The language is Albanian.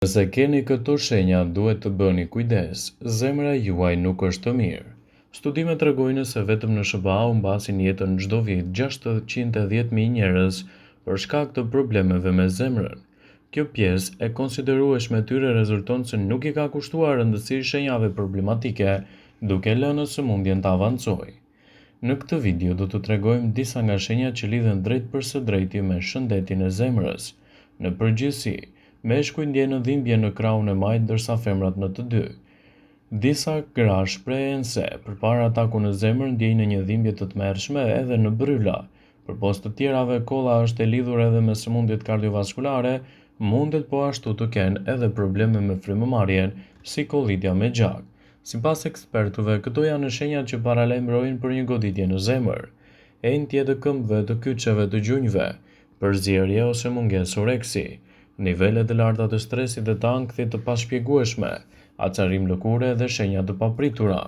Nëse keni këto shenja, duhet të bëni kujdes, zemra juaj nuk është të mirë. Studimet tregojnë se vetëm në SBA humbasin jetën çdo vit 610.000 njerëz për shkak të problemeve me zemrën. Kjo pjesë e konsiderueshme e tyre rezulton se nuk i ka kushtuar rëndësi shenjave problematike, duke lënë sëmundjen të avancojë. Në këtë video do të tregojmë disa nga shenjat që lidhen drejt për së drejti me shëndetin e zemrës. Në përgjithësi, meshkuj ndjen dhimbje në krahun e majt ndërsa femrat në të dy. Disa gra shprehen se përpara ataku në zemër ndjejnë një dhimbje të tmerrshme edhe në bryla. Përpos të tjerave, kolla është e lidhur edhe me sëmundjet kardiovaskulare, mundet po ashtu të kenë edhe probleme me frymëmarrjen, si kollitja me gjak. Sipas ekspertëve, këto janë shenjat që paralajmërojnë për një goditje në zemër, enjtje të këmbëve, të kyçeve, të gjunjëve, përzierje ose mungesë oreksi, nivelet e larta të stresit dhe të ankthit të pashpjegueshme, acarim lëkure dhe shenja të papritura.